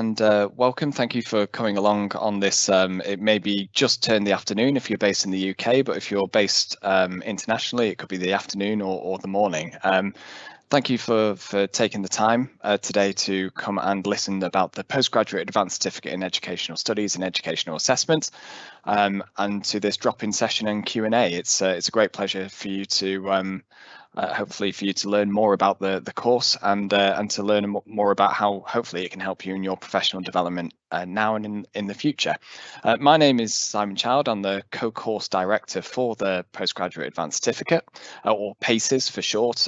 And welcome. Thank you for coming along on this. It may be just turned the afternoon if you're based in the UK, but if you're based internationally, it could be the afternoon or the morning. Thank you for taking the time today to come and listen about the Postgraduate Advanced Certificate in Educational Studies and Educational Assessment, and to this drop-in session and Q&A. It's a great pleasure for you to hopefully for you to learn more about the course and to learn more about how hopefully it can help you in your professional development now and in the future. My name is Simon Child. I'm the co-course director for the Postgraduate Advanced Certificate, or PACES for short.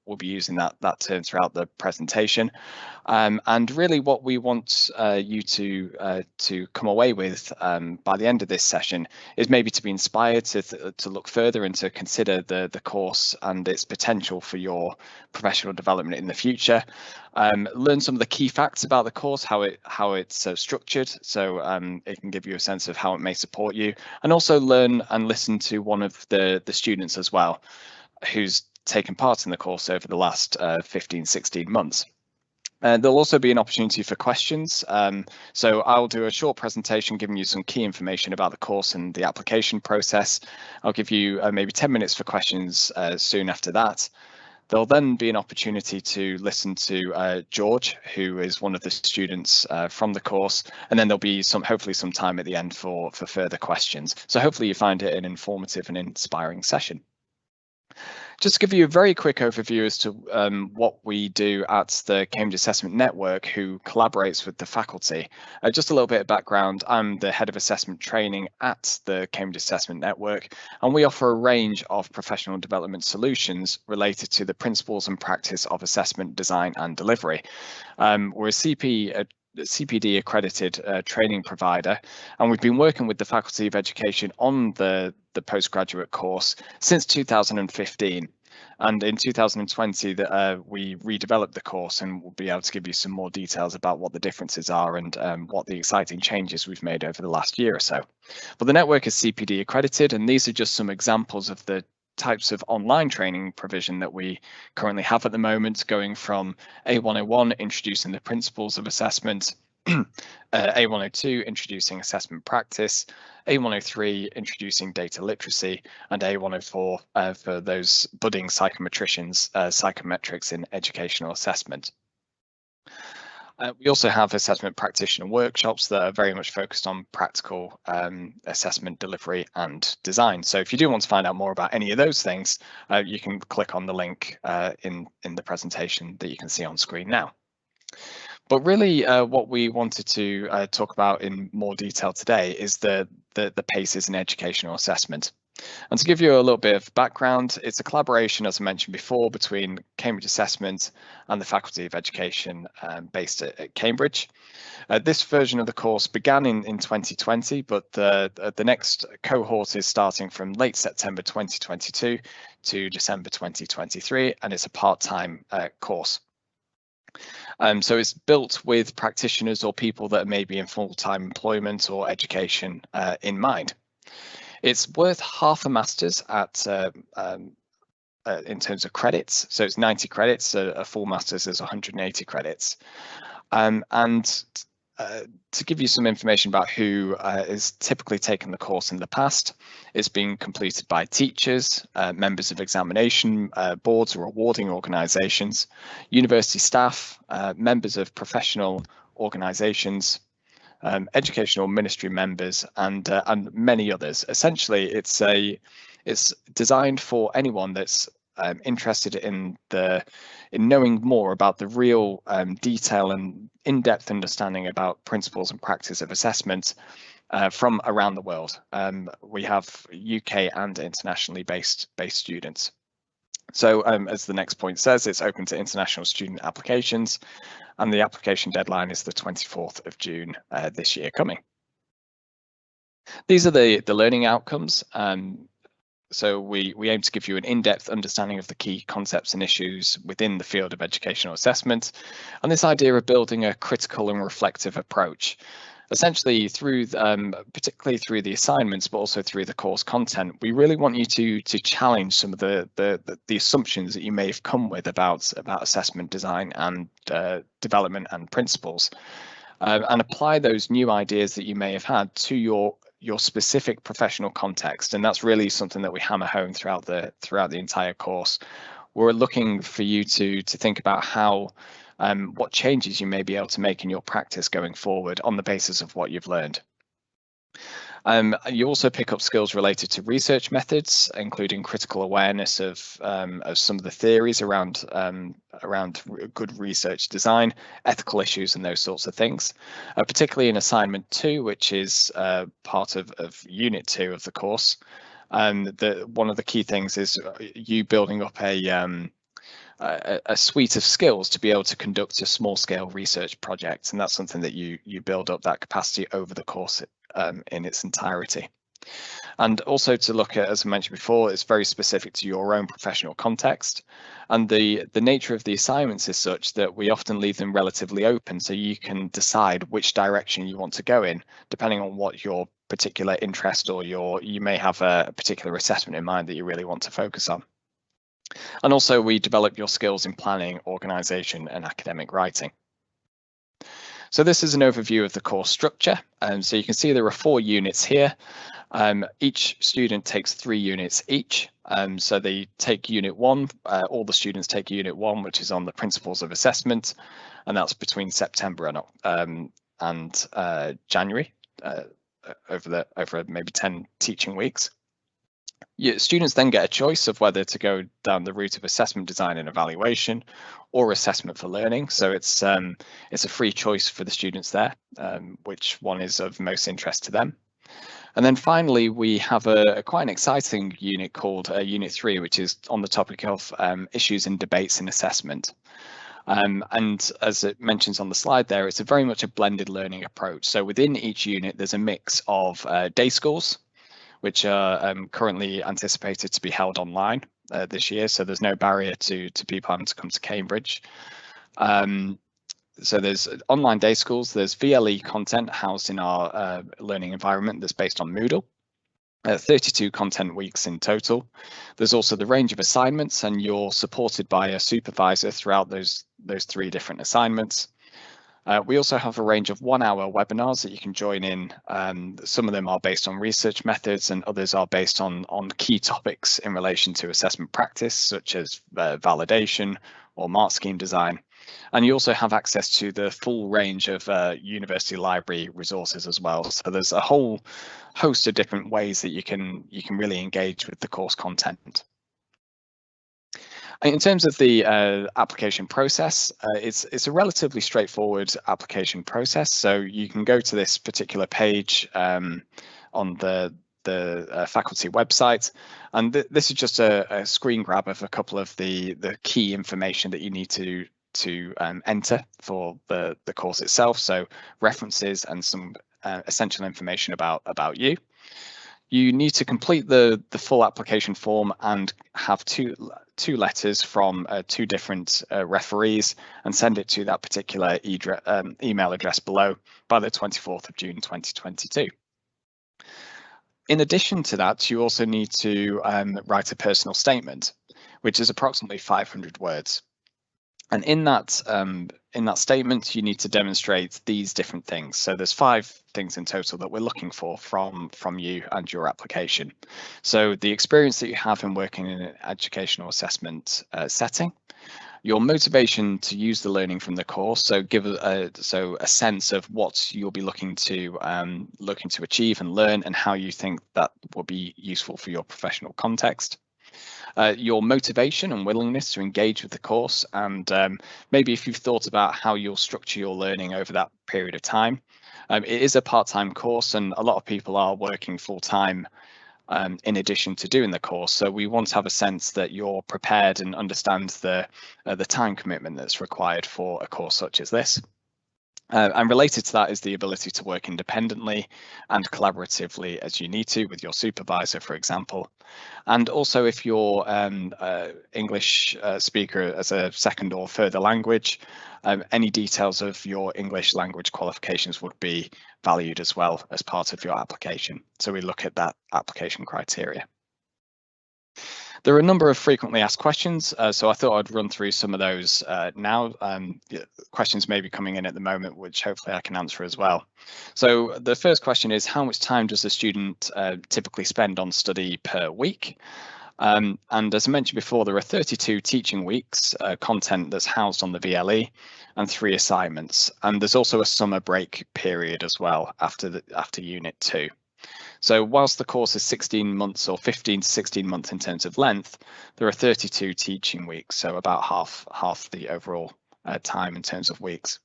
We'll be using that term throughout the presentation, and really what we want you to come away with by the end of this session is maybe to be inspired to look further and to consider the course and its potential for your professional development in the future. Learn some of the key facts about the course, how it's structured, so it can give you a sense of how it may support you, and also learn and listen to one of the students as well, who's taken part in the course over the last 15-16 months. There'll also be an opportunity for questions. So I'll do a short presentation giving you some key information about the course and the application process. I'll give you maybe 10 minutes for questions soon after that. There'll then be an opportunity to listen to George, who is one of the students from the course, and then there'll be hopefully some time at the end for further questions. So hopefully you find it an informative and inspiring session. Just to give you a very quick overview as to what we do at the Cambridge Assessment Network, who collaborates with the faculty. Just a little bit of background. I'm the head of assessment training at the Cambridge Assessment Network, and we offer a range of professional development solutions related to the principles and practice of assessment design and delivery. We're a CPD accredited training provider, and we've been working with the Faculty of Education on the postgraduate course since 2015, and in 2020 we redeveloped the course, and we'll be able to give you some more details about what the differences are and what the exciting changes we've made over the last year or so. But the network is CPD accredited, and these are just some examples of the types of online training provision that we currently have at the moment, going from A101, introducing the principles of assessment, A102, introducing assessment practice, A103, introducing data literacy, and A104 for those budding psychometricians, psychometrics in educational assessment. We also have assessment practitioner workshops that are very much focused on practical assessment delivery and design. So if you do want to find out more about any of those things, you can click on the link in the presentation that you can see on screen now. But really what we wanted to talk about in more detail today is the PACES in educational assessment. And to give you a little bit of background, it's a collaboration, as I mentioned before, between Cambridge Assessment and the Faculty of Education based at Cambridge. This version of the course began in 2020, but the next cohort is starting from late September 2022 to December 2023, and it's a part-time course. So it's built with practitioners or people that may be in full-time employment or education in mind. It's worth half a master's at in terms of credits, so it's 90 credits. A full master's is 180 credits. And to give you some information about who is typically taken the course in the past, it's been completed by teachers, members of examination boards or awarding organisations, university staff, members of professional organisations, educational ministry members, and many others. Essentially, it's designed for anyone that's interested in knowing more about the real detail and in-depth understanding about principles and practice of assessment from around the world. We have UK and internationally based students. So as the next point says, it's open to international student applications, and the application deadline is the 24th of June this year coming. These are the learning outcomes. So we aim to give you an in-depth understanding of the key concepts and issues within the field of educational assessment, and this idea of building a critical and reflective approach. Essentially, through particularly through the assignments, but also through the course content, we really want you to challenge some of the assumptions that you may have come with about assessment design and development and principles. and apply those new ideas that you may have had to your specific professional context. And that's really something that we hammer home throughout the entire course. We're looking for you to think about how what changes you may be able to make in your practice going forward on the basis of what you've learned. You also pick up skills related to research methods, including critical awareness of some of the theories around good research design, ethical issues, and those sorts of things. Particularly in assignment 2, which is part of unit 2 of the course. One of the key things is you building up a suite of skills to be able to conduct a small-scale research project, and that's something that you build up that capacity over the course in its entirety. And also to look at, as I mentioned before, it's very specific to your own professional context, and the nature of the assignments is such that we often leave them relatively open, so you can decide which direction you want to go in, depending on what your particular interest or you may have a particular assessment in mind that you really want to focus on. And also we develop your skills in planning, organisation, and academic writing. So this is an overview of the course structure. So you can see there are 4 units here. Each student takes 3 units each. So they take unit 1, all the students take unit 1, which is on the principles of assessment, and that's between September and January, over maybe 10 teaching weeks. Students then get a choice of whether to go down the route of assessment design and evaluation or assessment for learning. So it's a free choice for the students there, which one is of most interest to them. And then finally, we have quite an exciting unit called Unit 3, which is on the topic of issues and debates in assessment. And as it mentions on the slide there, it's very much a blended learning approach. So within each unit, there's a mix of day schools, which are currently anticipated to be held online this year. So there's no barrier to people having to come to Cambridge. So there's online day schools, there's VLE content housed in our learning environment that's based on Moodle. 32 content weeks in total. There's also the range of assignments, and you're supported by a supervisor throughout those 3 different assignments. We also have a range of 1-hour webinars that you can join in. Some of them are based on research methods, and others are based on key topics in relation to assessment practice, such as validation or mark scheme design. And you also have access to the full range of university library resources as well. So there's a whole host of different ways that you can really engage with the course content. In terms of the application process, it's a relatively straightforward application process. So you can go to this particular page on the faculty website, and this is just a screen grab of a couple of the key information that you need to enter for the course itself. So references and some essential information about you. You need to complete the full application form and have two letters from 2 different referees and send it to that particular email address below by the 24th of June 2022. In addition to that, you also need to write a personal statement, which is approximately 500 words. And in that statement, you need to demonstrate these different things. So there's 5 things in total that we're looking for from you and your application. So the experience that you have in working in an educational assessment setting, your motivation to use the learning from the course. So give a sense of what you'll be looking to achieve and learn, and how you think that will be useful for your professional context. Your motivation and willingness to engage with the course, and maybe if you've thought about how you'll structure your learning over that period of time. It is a part-time course, and a lot of people are working full-time in addition to doing the course. So we want to have a sense that you're prepared and understand the time commitment that's required for a course such as this. And related to that is the ability to work independently and collaboratively as you need to with your supervisor, for example. And also, if you're English speaker as a second or further language, any details of your English language qualifications would be valued as well as part of your application. So we look at that application criteria. There are a number of frequently asked questions, so I thought I'd run through some of those now. Questions may be coming in at the moment, which hopefully I can answer as well. So the first question is, how much time does a student typically spend on study per week? And as I mentioned before, there are 32 teaching weeks, content that's housed on the VLE, and 3 assignments. And there's also a summer break period as well after Unit 2. So whilst the course is 16 months or 15 to 16 months in terms of length, there are 32 teaching weeks, so about half the overall time in terms of weeks.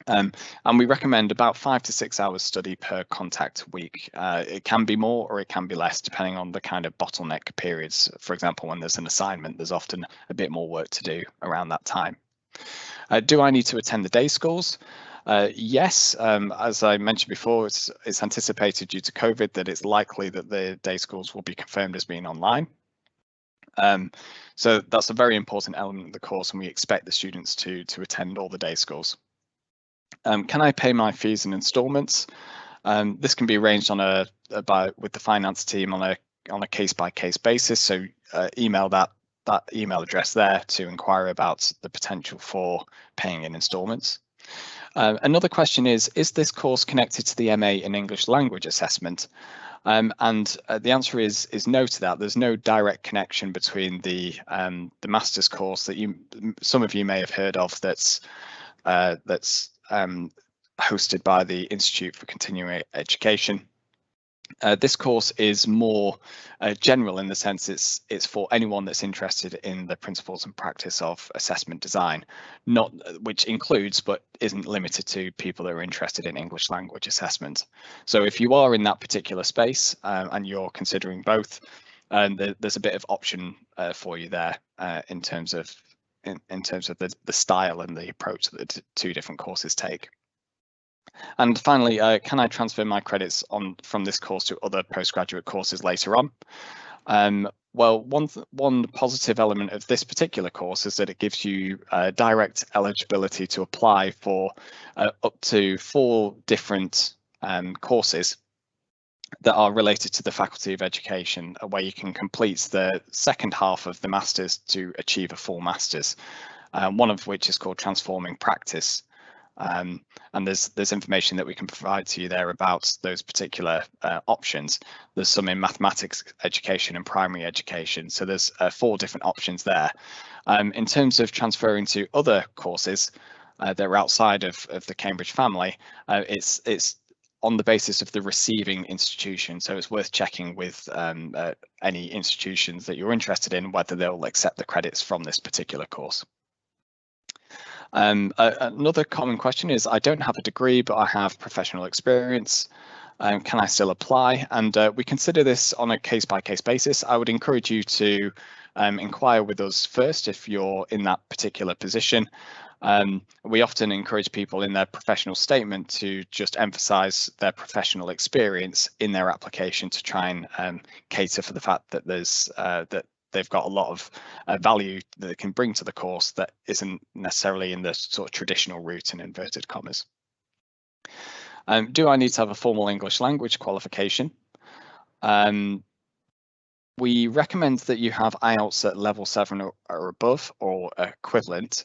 And we recommend about 5 to 6 hours study per contact week. It can be more or it can be less depending on the kind of bottleneck periods. For example, when there's an assignment, there's often a bit more work to do around that time. Do I need to attend the day schools? Yes, as I mentioned before, it's anticipated due to COVID that it's likely that the day schools will be confirmed as being online. So that's a very important element of the course, and we expect the students to attend all the day schools. Can I pay my fees in instalments? This can be arranged with the finance team on a case-by-case basis. So email that email address there to inquire about the potential for paying in instalments. Another question is this course connected to the MA in English Language Assessment? And the answer is no to that. There's no direct connection between the master's course that some of you may have heard of that's hosted by the Institute for Continuing Education. This course is more general in the sense it's for anyone that's interested in the principles and practice of assessment design, which includes but isn't limited to people that are interested in English language assessment. So if you are in that particular space and you're considering both, there's a bit of option for you there in terms of the style and the approach that the 2 different courses take. And finally, can I transfer my credits from this course to other postgraduate courses later on? Well, one positive element of this particular course is that it gives you direct eligibility to apply for up to 4 different courses that are related to the Faculty of Education, where you can complete the second half of the Masters to achieve a full Masters, one of which is called Transforming Practice. And there's information that we can provide to you there about those particular options. There's some in mathematics education and primary education, so there's 4 different options there. In terms of transferring to other courses that are outside of the Cambridge family, it's on the basis of the receiving institution, so it's worth checking with any institutions that you're interested in whether they'll accept the credits from this particular course. Another common question is, I don't have a degree, but I have professional experience. Can I still apply? And we consider this on a case-by-case basis. I would encourage you to inquire with us first if you're in that particular position. We often encourage people in their professional statement to just emphasize their professional experience in their application to try and cater for the fact that that they've got a lot of value that they can bring to the course that isn't necessarily in the sort of traditional route in inverted commas. Do I need to have a formal English language qualification? We recommend that you have IELTS at level 7 or above or equivalent.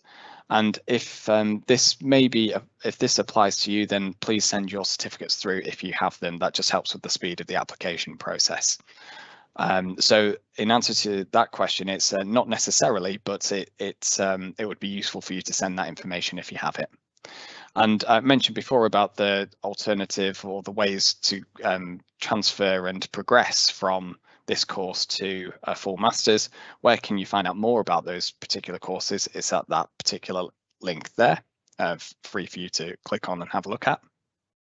And if if this applies to you, then please send your certificates through if you have them. That just helps with the speed of the application process. So in answer to that question, it's not necessarily, but it would be useful for you to send that information if you have it. And I mentioned before about the alternative or the ways to transfer and progress from this course to a full Masters. Where can you find out more about those particular courses? It's at that particular link there, free for you to click on and have a look at.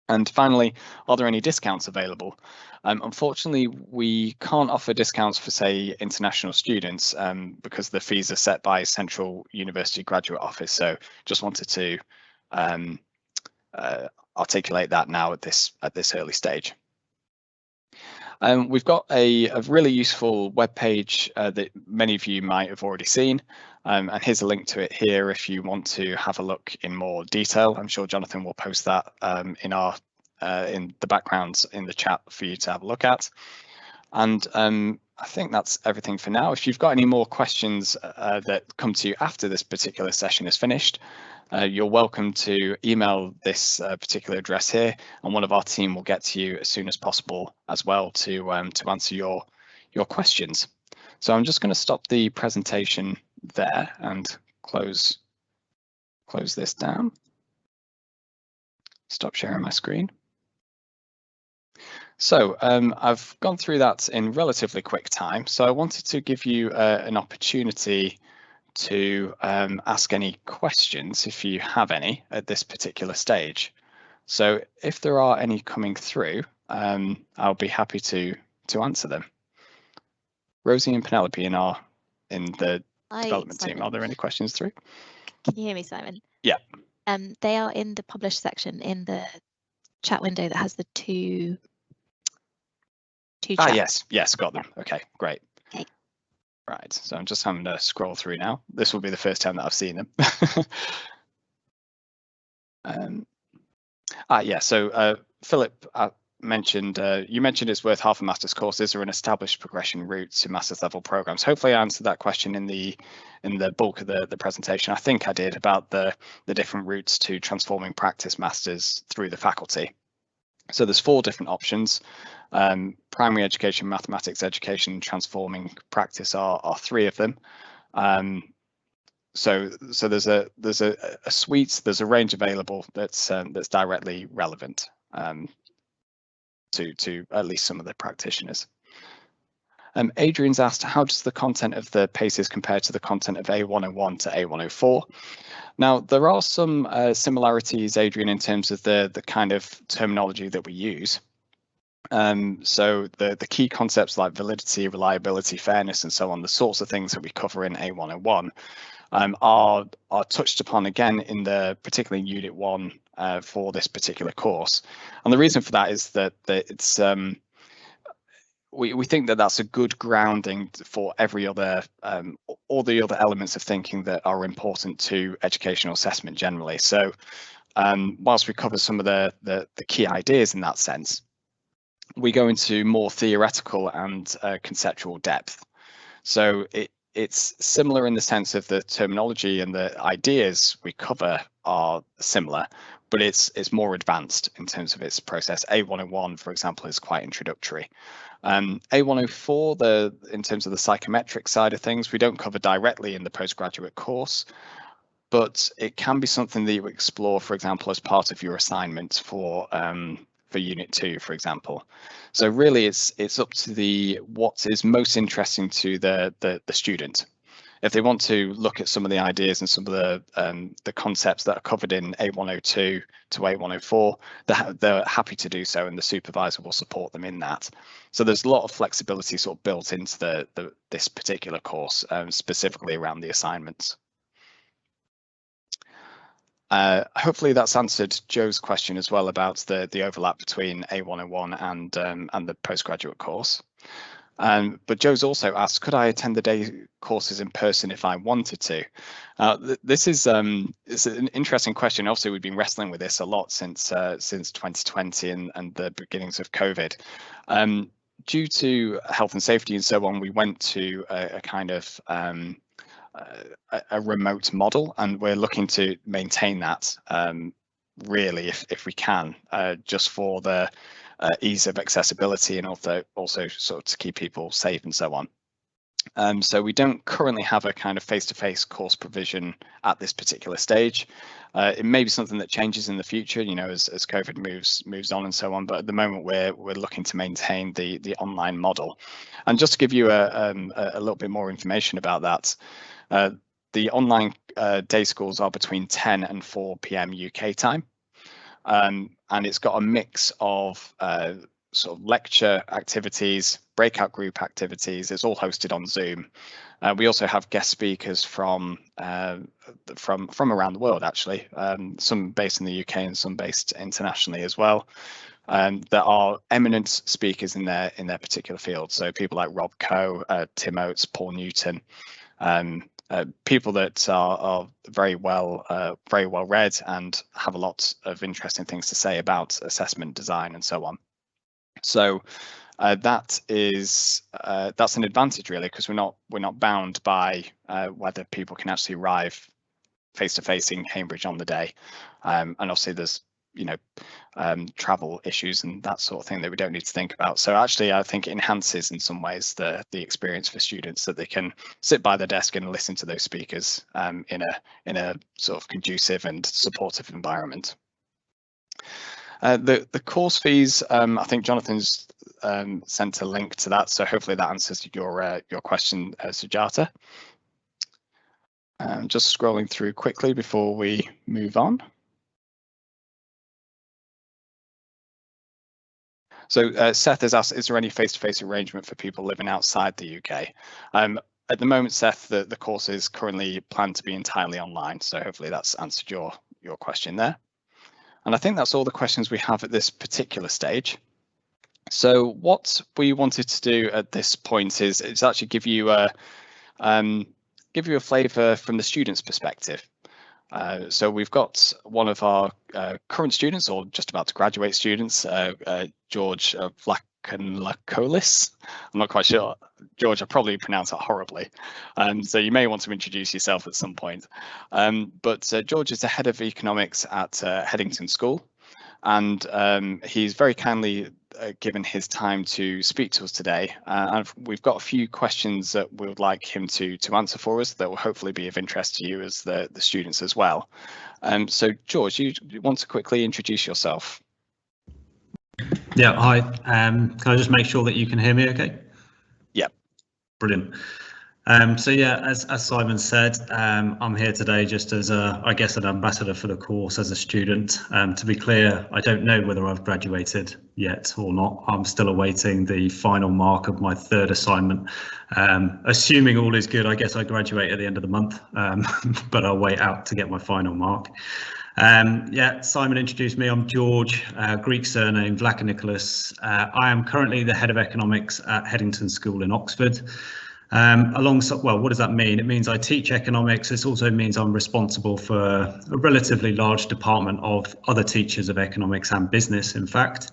And finally, are there any discounts available? Unfortunately, we can't offer discounts for, say, international students because the fees are set by Central University Graduate Office. So just wanted to articulate that now at this early stage. We've got a really useful web page that many of you might have already seen. And here's a link to it here if you want to have a look in more detail. I'm sure Jonathan will post that in the background in the chat for you to have a look at. And I think that's everything for now. If you've got any more questions that come to you after this particular session is finished, you're welcome to email this particular address here, and one of our team will get to you as soon as possible as well to answer your questions. So I'm just going to stop the presentation there and close this down. Stop sharing my screen. So I've gone through that in relatively quick time. So I wanted to give you an opportunity to ask any questions if you have any at this particular stage. So if there are any coming through, I'll be happy to answer them. Rosie and Penelope in the development team, are there any questions through? Can you hear me, Simon? Yeah. They are in the published section in the chat window that has the two chats. Yes, got them. Okay, great. Okay. Right, so I'm just having to scroll through now. This will be the first time that I've seen them. So Philip mentioned, you mentioned it's worth half a master's course. Is there an established progression route to master's level programs? Hopefully I answered that question in the bulk of the presentation. I think I did, about the different routes to transforming practice masters through the faculty. So there's 4 different options. Primary education, mathematics education, transforming practice are 3 of them. So there's a suite, there's a range available that's directly relevant to at least some of the practitioners. Adrian's asked, how does the content of the PACES compare to the content of A101 to A104? Now, there are some similarities, Adrian, in terms of the kind of terminology that we use. So the key concepts like validity, reliability, fairness, and so on, the sorts of things that we cover in A101 are touched upon again in particularly Unit 1 for this particular course. And the reason for that is that it's we think that that's a good grounding for every other all the other elements of thinking that are important to educational assessment generally. So whilst we cover some of the key ideas in that sense, we go into more theoretical and conceptual depth. So it's similar in the sense of the terminology and the ideas we cover are similar, but it's more advanced in terms of its process. A101, for example, is quite introductory. A104, in terms of the psychometric side of things, we don't cover directly in the postgraduate course, but it can be something that you explore, for example, as part of your assignment for Unit 2, for example. So really, it's up to what is most interesting to the student. If they want to look at some of the ideas and some of the concepts that are covered in A102 to A104, they're happy to do so, and the supervisor will support them in that. So there's a lot of flexibility sort of built into this particular course, specifically around the assignments. Hopefully that's answered Joe's question as well about the overlap between A101 and the postgraduate course. But Joe's also asked, could I attend the day courses in person if I wanted to? This is it's an interesting question. Obviously, we've been wrestling with this a lot since 2020 and the beginnings of COVID. Due to health and safety and so on, we went to a kind of a remote model, and we're looking to maintain that really if we can, just for the ease of accessibility and also sort of to keep people safe and so on. So we don't currently have a kind of face-to-face course provision at this particular stage. It may be something that changes in the future, you know, as COVID moves on and so on. But at the moment, we're looking to maintain the online model. And just to give you a little bit more information about that, the online day schools are between 10 and 4 p.m. UK time. And it's got a mix of sort of lecture activities, breakout group activities. It's all hosted on Zoom. We also have guest speakers from around the world, actually, some based in the UK and some based internationally as well. There are eminent speakers in their particular field. So people like Rob Coe, Tim Oates, Paul Newton, people that are very well read and have a lot of interesting things to say about assessment design and so on. So that's an advantage really, because we're not bound by whether people can actually arrive face-to-face in Cambridge on the day, and obviously there's travel issues and that sort of thing that we don't need to think about. So actually, I think it enhances in some ways the experience for students, that they can sit by their desk and listen to those speakers in a sort of conducive and supportive environment. The course fees, I think Jonathan's sent a link to that, so hopefully that answers your question, Sujata. Just scrolling through quickly before we move on. So Seth has asked, is there any face-to-face arrangement for people living outside the UK? At the moment, Seth, the course is currently planned to be entirely online, so hopefully that's answered your question there. And I think that's all the questions we have at this particular stage. So what we wanted to do at this point is actually give you a flavour from the student's perspective. So we've got one of our current students, or just about to graduate students, George Vlachonikolis. I'm not quite sure. George, I probably pronounced that horribly. So you may want to introduce yourself at some point. But George is the head of economics at Headington School. And he's very kindly given his time to speak to us today. And we've got a few questions that we would like him to answer for us that will hopefully be of interest to you as the students as well. So George, you want to quickly introduce yourself? Yeah, hi. Can I just make sure that you can hear me okay? Yeah. Brilliant. So yeah, as Simon said, I'm here today just as I guess an ambassador for the course as a student. To be clear, I don't know whether I've graduated yet or not. I'm still awaiting the final mark of my third assignment. Assuming all is good, I guess I graduate at the end of the month, but I'll wait out to get my final mark. Yeah, Simon introduced me. I'm George, Greek surname Vlachonikolis. I am currently the head of economics at Headington School in Oxford. Alongside, well, what does that mean? It means I teach economics. This also means I'm responsible for a relatively large department of other teachers of economics and business, in fact.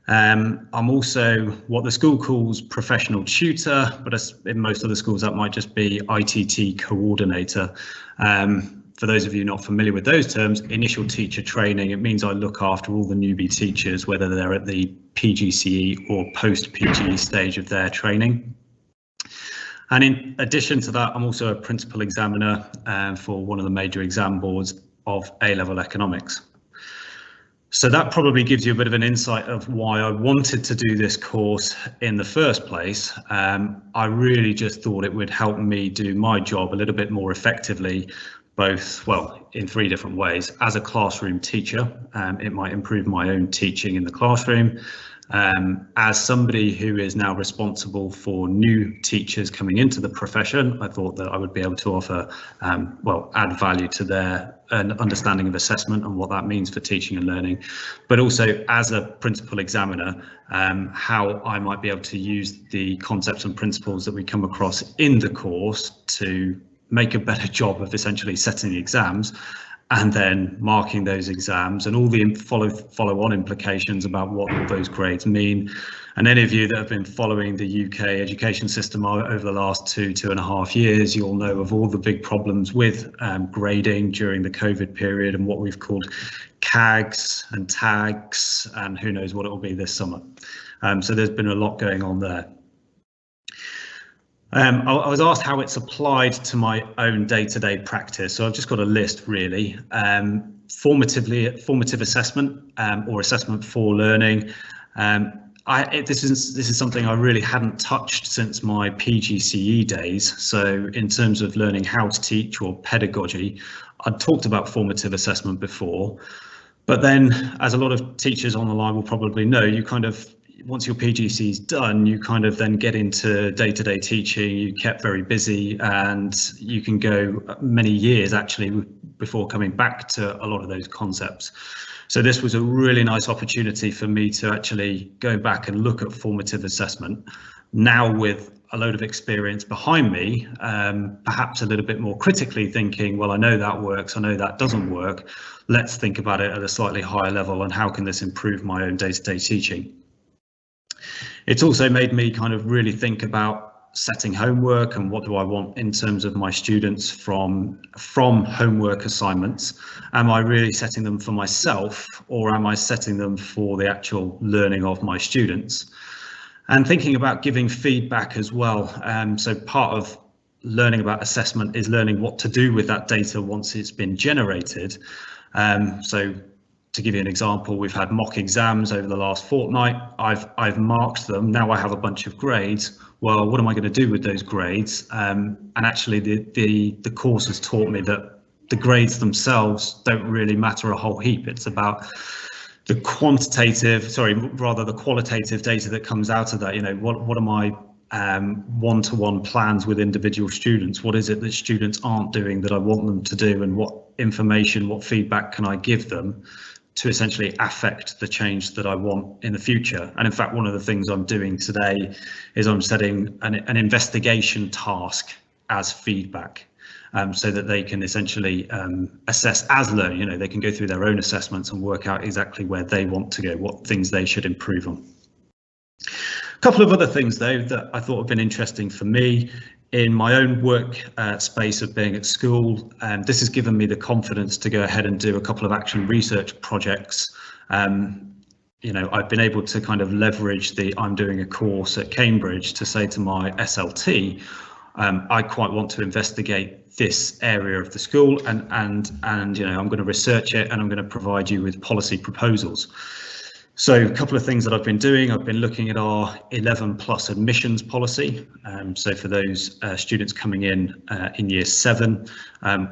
I'm also what the school calls professional tutor, but in most other schools that might just be ITT coordinator. For those of you not familiar with those terms, initial teacher training, it means I look after all the newbie teachers, whether they're at the PGCE or post-PGE stage of their training. And in addition to that, I'm also a principal examiner for one of the major exam boards of A-level economics. So that probably gives you a bit of an insight of why I wanted to do this course in the first place. I really just thought it would help me do my job a little bit more effectively, both, well, in three different ways. As a classroom teacher, it might improve my own teaching in the classroom. As somebody who is now responsible for new teachers coming into the profession, I thought that I would be able to offer, well, add value to their understanding of assessment and what that means for teaching and learning, but also as a principal examiner, how I might be able to use the concepts and principles that we come across in the course to make a better job of essentially setting the exams and then marking those exams and all the follow-on implications about what all those grades mean. And any of you that have been following the UK education system over the last 2.5 years, you'll know of all the big problems with grading during the COVID period and what we've called CAGs and tags, and who knows what it will be this summer. So there's been a lot going on there. I was asked how it's applied to my own day-to-day practice, so I've just got a list really. Formative assessment or assessment for learning. This is something I really hadn't touched since my PGCE days. So in terms of learning how to teach or pedagogy, I'd talked about formative assessment before, but then as a lot of teachers on the line will probably know, you kind of, once your PGCE is done, you kind of then get into day-to-day teaching. You kept very busy and you can go many years actually before coming back to a lot of those concepts. So this was a really nice opportunity for me to actually go back and look at formative assessment now with a load of experience behind me, perhaps a little bit more critically thinking, well, I know that works, I know that doesn't work. Let's think about it at a slightly higher level and how can this improve my own day-to-day teaching. It's also made me kind of really think about setting homework and what do I want in terms of my students from homework assignments. Am I really setting them for myself, or am I setting them for the actual learning of my students? And thinking about giving feedback as well. So part of learning about assessment is learning what to do with that data once it's been generated. So to give you an example, we've had mock exams over the last fortnight. I've marked them. Now I have a bunch of grades. Well, what am I going to do with those grades? And actually, the course has taught me that the grades themselves don't really matter a whole heap. It's about the qualitative data that comes out of that. You know, what are my one-to-one plans with individual students? What is it that students aren't doing that I want them to do, and what information, what feedback can I give them to essentially affect the change that I want in the future? And in fact, one of the things I'm doing today is I'm setting an investigation task as feedback, so that they can essentially assess as learn. You know, they can go through their own assessments and work out exactly where they want to go, what things they should improve on. A couple of other things though that I thought have been interesting for me in my own work space of being at school. This has given me the confidence to go ahead and do a couple of action research projects. You know, I've been able to kind of leverage I'm doing a course at Cambridge to say to my SLT, I quite want to investigate this area of the school, and you know, I'm going to research it and I'm going to provide you with policy proposals. So a couple of things that I've been doing, I've been looking at our 11+ admissions policy. So for those students coming in year 7,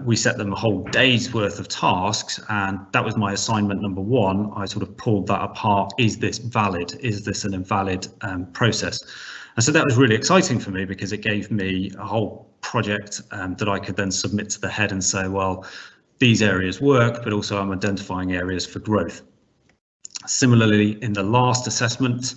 we set them a whole day's worth of tasks, and that was my assignment number 1. I sort of pulled that apart. Is this valid? Is this an invalid process? And so that was really exciting for me, because it gave me a whole project that I could then submit to the head and say, well, these areas work, but also I'm identifying areas for growth. Similarly, in the last assessment,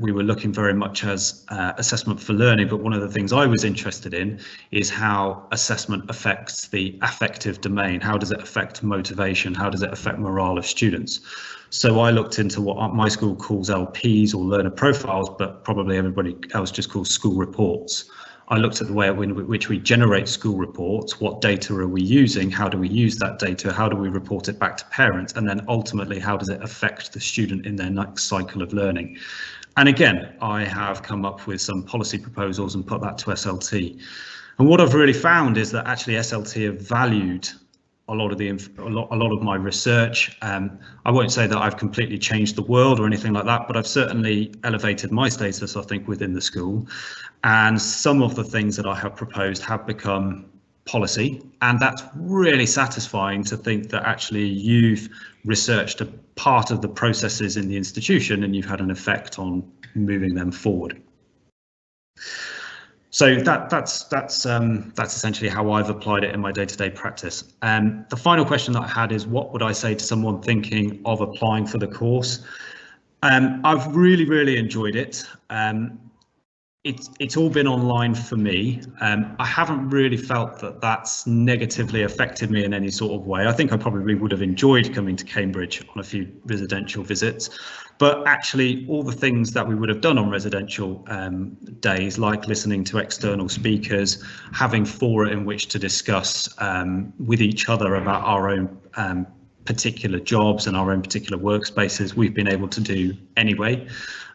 we were looking very much as assessment for learning, but one of the things I was interested in is how assessment affects the affective domain. How does it affect motivation? How does it affect morale of students? So I looked into what my school calls LPs, or learner profiles, but probably everybody else just calls school reports. I looked at the way in which we generate school reports. What data are we using? How do we use that data? How do we report it back to parents? And then ultimately, how does it affect the student in their next cycle of learning? And again, I have come up with some policy proposals and put that to SLT. And what I've really found is that actually SLT have valued a lot of my research. I won't say that I've completely changed the world or anything like that, but I've certainly elevated my status, I think, within the school. And some of the things that I have proposed have become policy, and that's really satisfying to think that actually you've researched a part of the processes in the institution and you've had an effect on moving them forward. So that's essentially how I've applied it in my day-to-day practice. The final question that I had is, what would I say to someone thinking of applying for the course? I've really enjoyed it. It's all been online for me. I haven't really felt that that's negatively affected me in any sort of way. I think I probably would have enjoyed coming to Cambridge on a few residential visits, but actually all the things that we would have done on residential days, like listening to external speakers, having fora in which to discuss with each other about our own particular jobs and our own particular workspaces, we've been able to do anyway.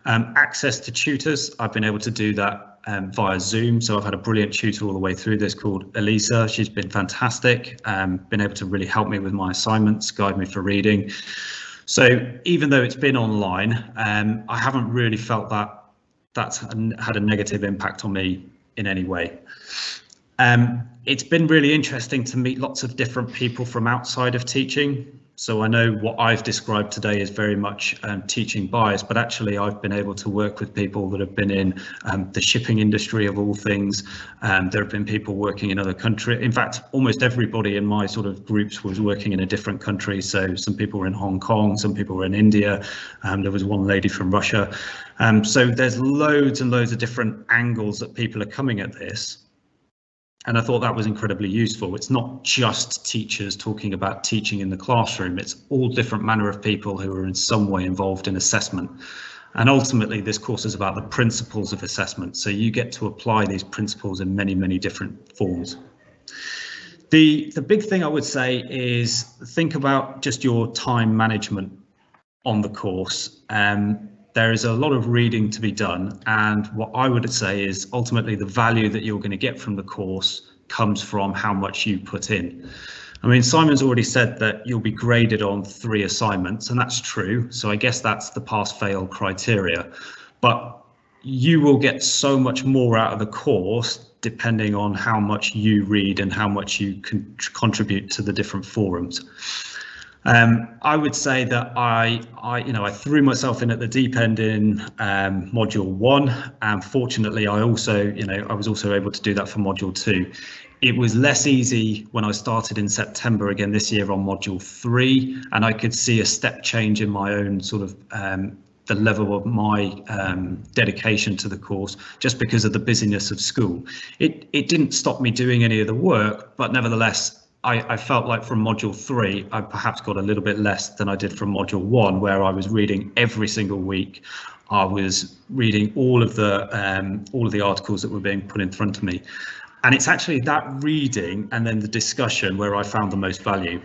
Access to tutors, I've been able to do that via Zoom. So I've had a brilliant tutor all the way through this called Elisa. She's been fantastic, been able to really help me with my assignments, guide me for reading. So even though it's been online, I haven't really felt that that's had a negative impact on me in any way. It's been really interesting to meet lots of different people from outside of teaching. So I know what I've described today is very much teaching bias, but actually I've been able to work with people that have been in the shipping industry of all things. There have been people working in other countries. In fact, almost everybody in my sort of groups was working in a different country. So some people were in Hong Kong, some people were in India. There was one lady from Russia. So there's loads and loads of different angles that people are coming at this. And I thought that was incredibly useful. It's not just teachers talking about teaching in the classroom. It's all different manner of people who are in some way involved in assessment. And ultimately, this course is about the principles of assessment. So you get to apply these principles in many, many different forms. The big thing I would say is think about just your time management on the course. There is a lot of reading to be done, and what I would say is ultimately the value that you're going to get from the course comes from how much you put in. I mean, Simon's already said that you'll be graded on 3 assignments, and that's true. So I guess that's the pass-fail criteria. But you will get so much more out of the course depending on how much you read and how much you can contribute to the different forums. I would say that I threw myself in at the deep end in module 1, and fortunately I was also able to do that for module 2. It was less easy when I started in September again this year on module 3, and I could see a step change in my own sort of the level of my dedication to the course, just because of the busyness of school. It didn't stop me doing any of the work, but nevertheless, I felt like from module 3, I perhaps got a little bit less than I did from module 1, where I was reading every single week. I was reading all of the articles that were being put in front of me. And it's actually that reading and then the discussion where I found the most value.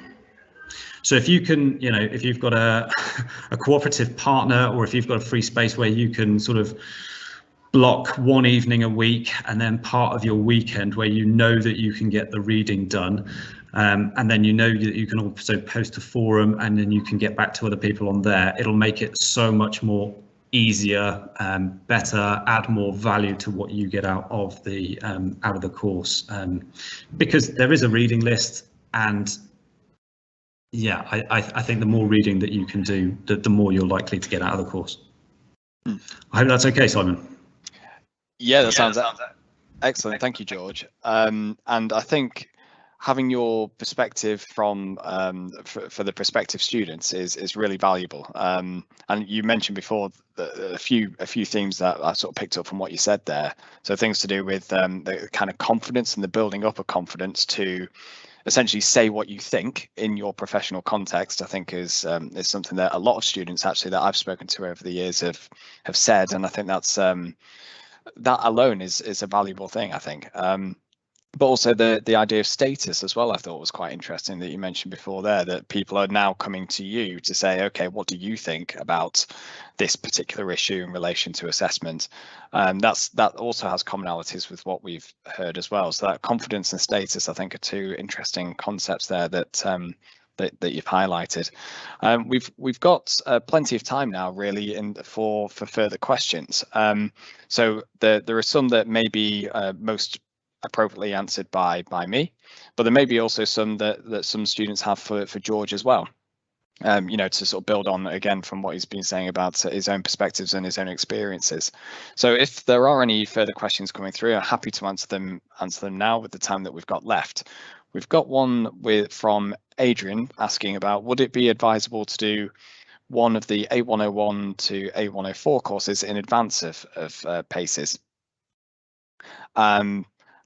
So if you can, if you've got a cooperative partner, or if you've got a free space where you can sort of block one evening a week and then part of your weekend where you know that you can get the reading done, and then you know that you can also post a forum and then you can get back to other people on there, it'll make it so much more easier, better, add more value to what you get out of the course, because there is a reading list, and yeah, I think the more reading that you can do, the more you're likely to get out of the course. I hope that's okay, Simon. Yeah, that sounds excellent. Thank you, George. And I think having your perspective from for the prospective students is really valuable. And you mentioned before a few themes that I sort of picked up from what you said there. So things to do with the kind of confidence and the building up of confidence to essentially say what you think in your professional context, I think is something that a lot of students actually that I've spoken to over the years have said, and I think that's that alone is a valuable thing, I think. But also the idea of status as well, I thought was quite interesting that you mentioned before there, that people are now coming to you to say, okay, what do you think about this particular issue in relation to assessment? That also has commonalities with what we've heard as well. So that confidence and status, I think, are two interesting concepts there that that you've highlighted. We've got plenty of time now, really, for further questions. So there are some that may be most appropriately answered by me, but there may be also some that some students have for George as well. To sort of build on again from what he's been saying about his own perspectives and his own experiences. So if there are any further questions coming through, I'm happy to answer them now with the time that we've got left. We've got one from Adrian asking about, would it be advisable to do one of the A101 to A104 courses in advance of PACES?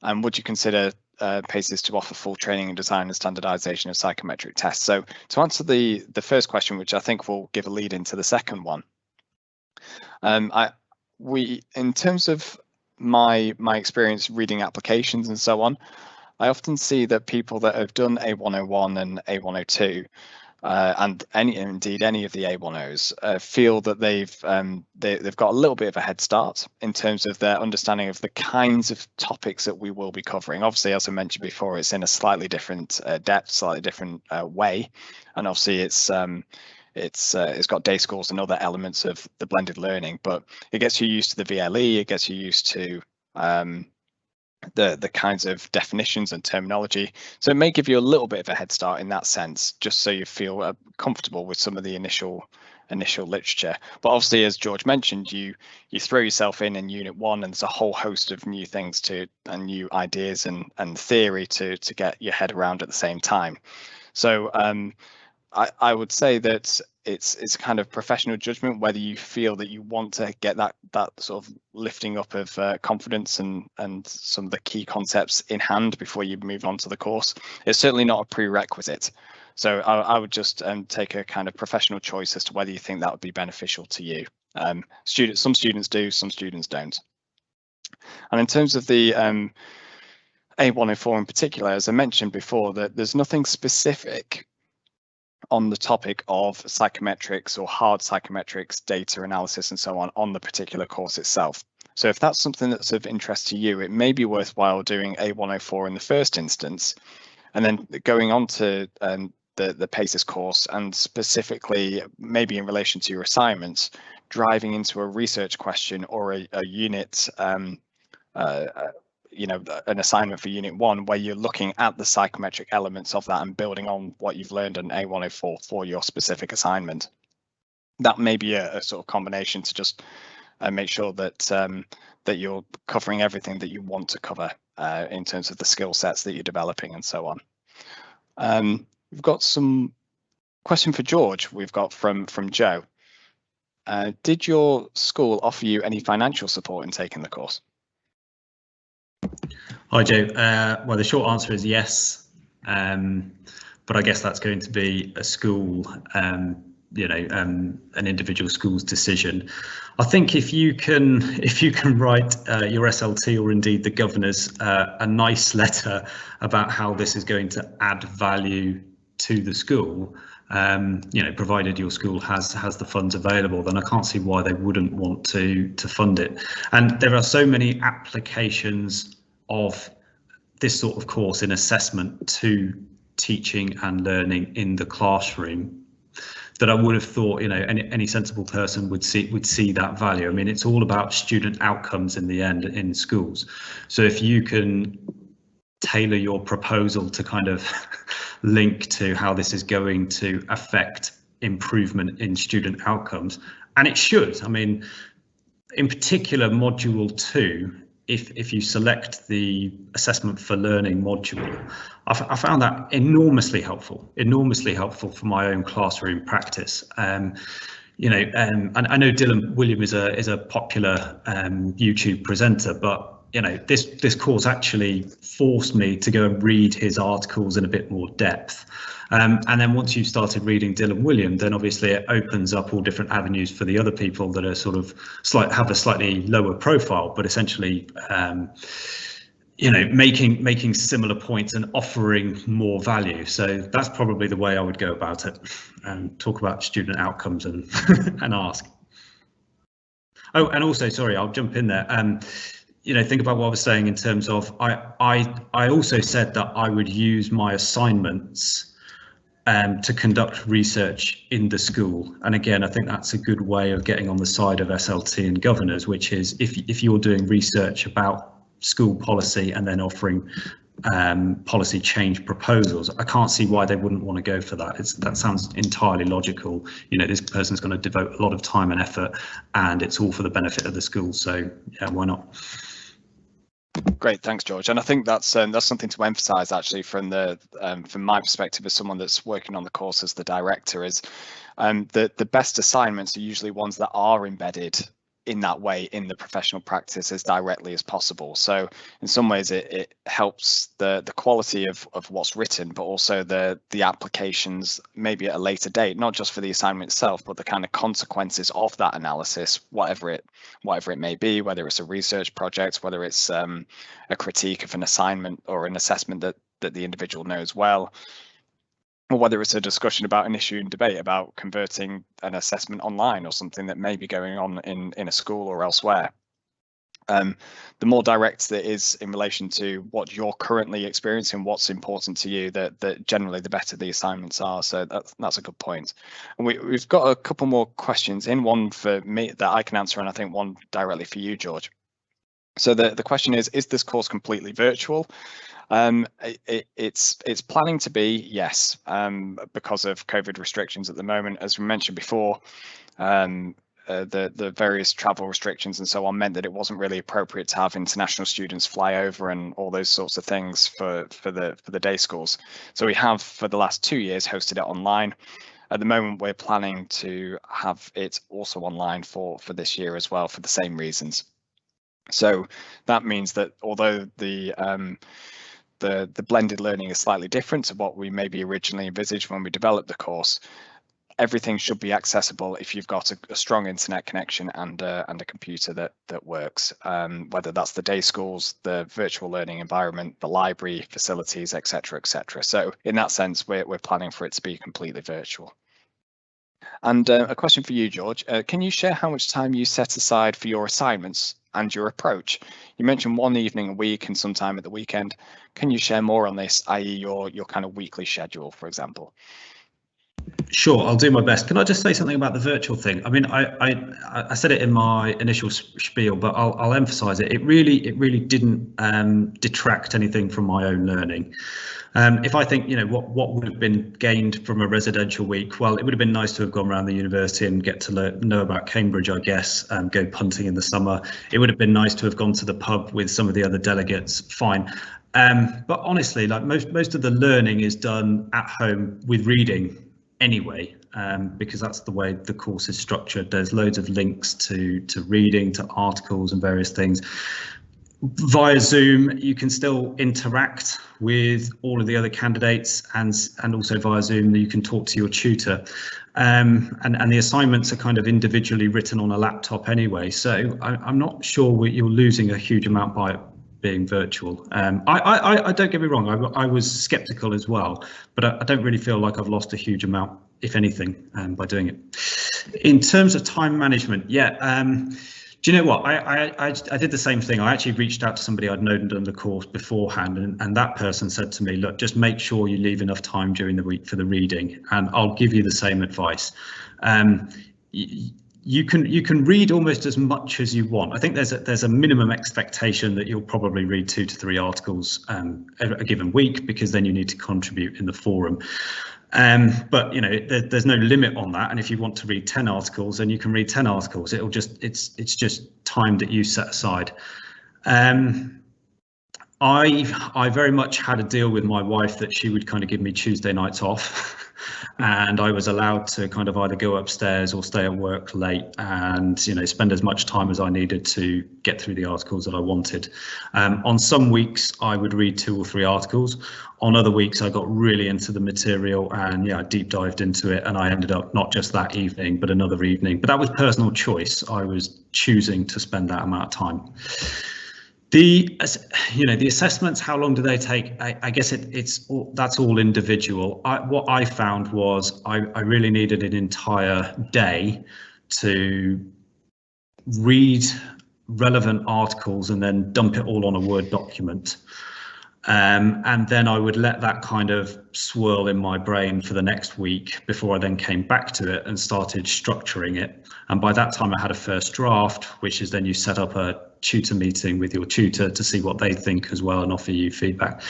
And would you consider PACES to offer full training in design and standardization of psychometric tests? So to answer the first question, which I think will give a lead into the second one, in terms of my experience reading applications and so on, I often see that people that have done A101 and A102 and indeed any of the A10s feel that they've got a little bit of a head start in terms of their understanding of the kinds of topics that we will be covering. Obviously, as I mentioned before, it's in a slightly different depth, slightly different way, and obviously it's got day scores and other elements of the blended learning, but it gets you used to the VLE, it gets you used to the kinds of definitions and terminology, so it may give you a little bit of a head start in that sense, just so you feel comfortable with some of the initial literature. But obviously, as George mentioned, you throw yourself in Unit 1 and there's a whole host of new things and new ideas and theory to get your head around at the same time. So I would say that it's a kind of professional judgment whether you feel that you want to get that sort of lifting up of confidence and some of the key concepts in hand before you move on to the course. It's certainly not a prerequisite. So I would just take a kind of professional choice as to whether you think that would be beneficial to you. Some students do, some students don't. And in terms of the A104 in particular, as I mentioned before, that there's nothing specific on the topic of psychometrics or hard psychometrics, data analysis and so on the particular course itself. So if that's something that's of interest to you, it may be worthwhile doing A104 in the first instance, and then going on to the PACES course, and specifically maybe in relation to your assignments, driving into a research question or a unit, you know, an assignment for Unit 1 where you're looking at the psychometric elements of that and building on what you've learned in A104 for your specific assignment. That may be a sort of combination to just make sure that that you're covering everything that you want to cover in terms of the skill sets that you're developing and so on. We've got some question for George. We've got from Joe. Did your school offer you any financial support in taking the course? Hi Joe. Well, the short answer is yes, but I guess that's going to be a school, you know, an individual school's decision. I think if you can write your SLT or indeed the governors a nice letter about how this is going to add value to the school, you know, provided your school has the funds available, then I can't see why they wouldn't want to fund it. And there are so many applications of this sort of course in assessment to teaching and learning in the classroom that I would have thought, you know, any sensible person would see that value. I mean, it's all about student outcomes in the end in schools. So if you can tailor your proposal to kind of link to how this is going to affect improvement in student outcomes, and it should. I mean, in particular, module 2, if you select the assessment for learning module, I found that enormously helpful for my own classroom practice. You know, and I know Dylan William is a popular YouTube presenter, but you know, this course actually forced me to go and read his articles in a bit more depth. And then once you've started reading Dylan William, then obviously it opens up all different avenues for the other people that are sort of have a slightly lower profile, but essentially, you know, making similar points and offering more value. So that's probably the way I would go about it, and talk about student outcomes and and ask. Oh, and also, sorry, I'll jump in there. You know, think about what I was saying in terms of I also said that I would use my assignments to conduct research in the school. And again, I think that's a good way of getting on the side of SLT and governors, which is if you're doing research about school policy and then offering policy change proposals, I can't see why they wouldn't want to go for that. That sounds entirely logical. You know, this person's going to devote a lot of time and effort, and it's all for the benefit of the school. So yeah, why not? Great, thanks, George. And I think that's something to emphasise actually from my perspective as someone that's working on the course as the director, is the best assignments are usually ones that are embedded in that way in the professional practice as directly as possible. So in some ways it helps the quality of what's written, but also the applications maybe at a later date, not just for the assignment itself, but the kind of consequences of that analysis, whatever it may be, whether it's a research project, whether it's a critique of an assignment or an assessment that the individual knows well, or whether it's a discussion about an issue and debate about converting an assessment online or something that may be going on in a school or elsewhere. The more direct that is in relation to what you're currently experiencing, what's important to you, that generally the better the assignments are. So that's a good point. And we've got a couple more questions in, one for me that I can answer, and I think one directly for you, George. So the question is this course completely virtual? It's planning to be, yes, because of COVID restrictions at the moment. As we mentioned before, the various travel restrictions and so on meant that it wasn't really appropriate to have international students fly over and all those sorts of things for the day schools. So we have for the last 2 years hosted it online. At the moment, we're planning to have it also online for this year as well for the same reasons. So that means that although the blended learning is slightly different to what we maybe originally envisaged when we developed the course, everything should be accessible if you've got a strong internet connection and a computer that works, whether that's the day schools, the virtual learning environment, the library facilities, etc., etc. So in that sense, we're planning for it to be completely virtual. And a question for you, George. Can you share how much time you set aside for your assignments and your approach? You mentioned one evening a week and sometime at the weekend. Can you share more on this, i.e. your kind of weekly schedule, for example? Sure, I'll do my best. Can I just say something about the virtual thing? I mean, I said it in my initial spiel, but I'll emphasize it. It really didn't detract anything from my own learning. If I think, what would have been gained from a residential week, well, it would have been nice to have gone around the university and get to know about Cambridge, I guess, go punting in the summer. It would have been nice to have gone to the pub with some of the other delegates, fine. But honestly, like most of the learning is done at home with reading anyway, because that's the way the course is structured. There's loads of links to reading, to articles and various things. Via Zoom, you can still interact with all of the other candidates, and also via Zoom you can talk to your tutor. And the assignments are kind of individually written on a laptop anyway, so I'm not sure you're losing a huge amount by it being virtual. I don't get me wrong, I was skeptical as well, but I don't really feel like I've lost a huge amount, if anything, by doing it. In terms of time management, yeah. Do you know what? I did the same thing. I actually reached out to somebody I'd known done the course beforehand, and that person said to me, look, just make sure you leave enough time during the week for the reading, and I'll give you the same advice. You can read almost as much as you want. I think there's a minimum expectation that you'll probably read 2 to 3 articles a given week, because then you need to contribute in the forum. But there's no limit on that, and if you want to read 10 articles, then you can read 10 articles. It's just time that you set aside. I very much had a deal with my wife that she would kind of give me Tuesday nights off, and I was allowed to kind of either go upstairs or stay at work late and spend as much time as I needed to get through the articles that I wanted. On some weeks I would read 2 or 3 articles. On other weeks I got really into the material and I deep dived into it, and I ended up not just that evening but another evening. But that was personal choice. I was choosing to spend that amount of time. The assessments, how long do they take? I guess that's all individual. What I found was I really needed an entire day to read relevant articles and then dump it all on a Word document. And then I would let that kind of swirl in my brain for the next week before I then came back to it and started structuring it. And by that time I had a first draft, which is then you set up a tutor meeting with your tutor to see what they think as well and offer you feedback.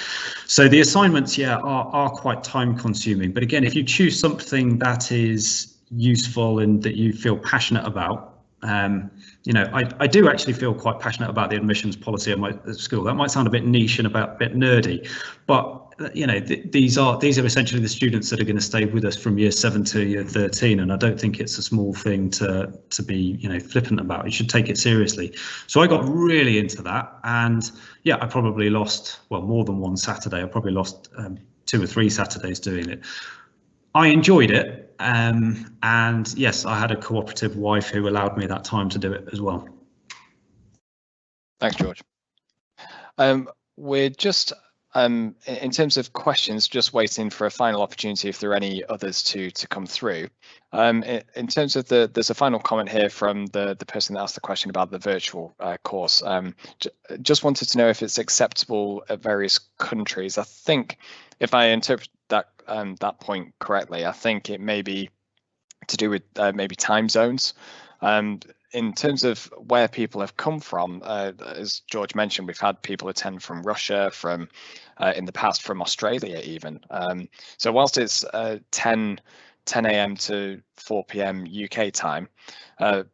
So the assignments, are quite time consuming. But again, if you choose something that is useful and that you feel passionate about, I do actually feel quite passionate about the admissions policy of my school. That might sound a bit niche and a bit nerdy, but these are essentially the students that are going to stay with us from year 7 to year 13, and I don't think it's a small thing to be flippant about. You should take it seriously. So I got really into that, and I probably lost more than one Saturday. I probably lost 2 or 3 Saturdays doing it. I enjoyed it, and yes, I had a cooperative wife who allowed me that time to do it as well. Thanks, George. We're just, in terms of questions, just waiting for a final opportunity if there are any others to come through. In terms of there's a final comment here from the person that asked the question about the virtual course. Just wanted to know if it's acceptable at various countries. I think, if I interpret that point correctly, I think it may be to do with maybe time zones. In terms of where people have come from, as George mentioned, we've had people attend from Russia, from in the past from Australia even. So whilst it's 10 a.m. to 4 p.m. UK time,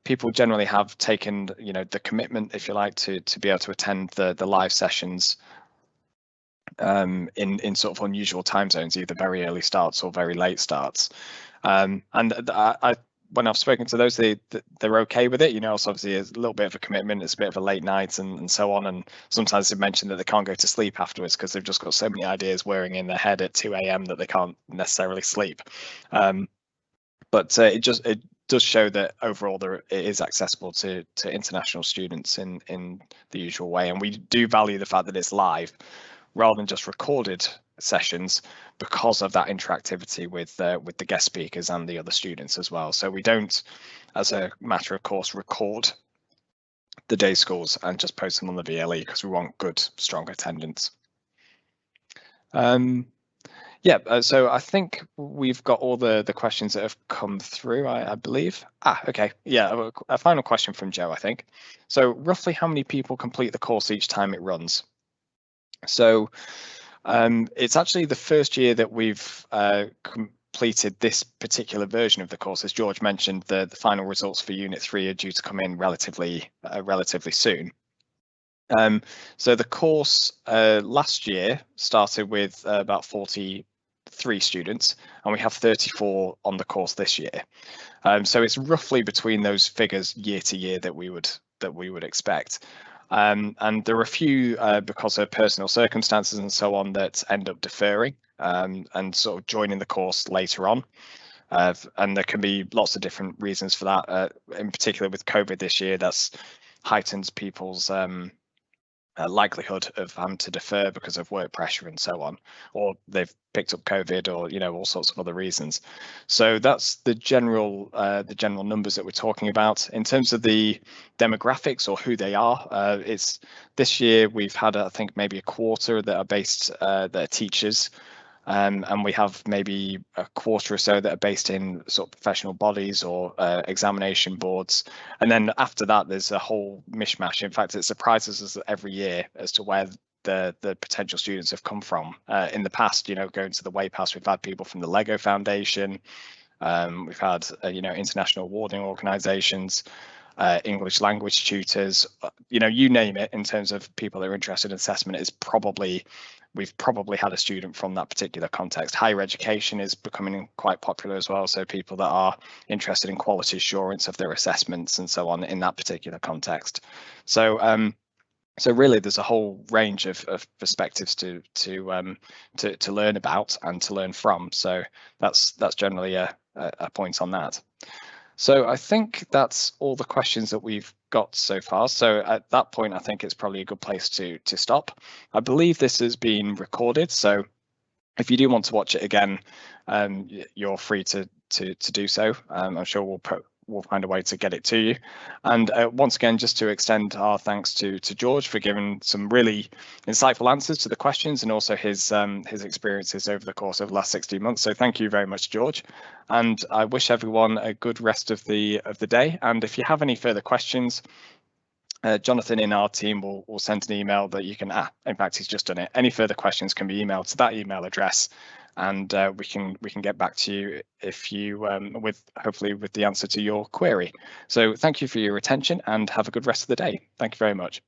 people generally have taken the commitment, if you like, to be able to attend the live sessions in sort of unusual time zones, either very early starts or very late starts. And when I've spoken to those, they're okay with it. So obviously it's a little bit of a commitment, it's a bit of a late night and so on. And sometimes they've mentioned that they can't go to sleep afterwards because they've just got so many ideas whirring in their head at 2 a.m. that they can't necessarily sleep. But it does show that overall it is accessible to international students in the usual way, and we do value the fact that it's live rather than just recorded sessions because of that interactivity with the guest speakers and the other students as well. So we don't, as a matter of course, record the day schools and just post them on the VLE because we want good, strong attendance. Yeah, so I think we've got all the questions that have come through, I believe. Okay, yeah, a final question from Joe, I think. So roughly how many people complete the course each time it runs? So it's actually the first year that we've completed this particular version of the course. As George mentioned, the final results for Unit 3 are due to come in relatively soon. So the course last year started with about 43 students, and we have 34 on the course this year. So it's roughly between those figures year to year that we would expect. And there are a few because of personal circumstances and so on that end up deferring and sort of joining the course later on. And there can be lots of different reasons for that. In particular with COVID this year, that's heightened people's likelihood of having to defer because of work pressure and so on, or they've picked up COVID, or all sorts of other reasons. So that's the general numbers that we're talking about. In terms of the demographics or who they are, it's this year we've had I think maybe a quarter that are based that are teachers. And we have maybe a quarter or so that are based in sort of professional bodies or examination boards. And then after that, there's a whole mishmash. In fact, it surprises us every year as to where the potential students have come from. In the past, going to the WayPass, we've had people from the Lego Foundation. We've had, international awarding organizations, English language tutors, you name it. In terms of people that are interested in assessment, we've probably had a student from that particular context. Higher education is becoming quite popular as well. So people that are interested in quality assurance of their assessments and so on in that particular context. So really, there's a whole range of perspectives to learn about and to learn from. So that's generally a point on that. So I think that's all the questions that we've got so far. So at that point, I think it's probably a good place to stop. I believe this has been recorded, so if you do want to watch it again, you're free to do so. I'm sure we'll find a way to get it to you. And once again, just to extend our thanks to George for giving some really insightful answers to the questions, and also his experiences over the course of the last 16 months. So thank you very much, George. And I wish everyone a good rest of the day. And if you have any further questions, Jonathan in our team will send an email that you can. In fact, he's just done it. Any further questions can be emailed to that email address, and we can get back to you if you hopefully with the answer to your query. So thank you for your attention, and have a good rest of the day. Thank you very much.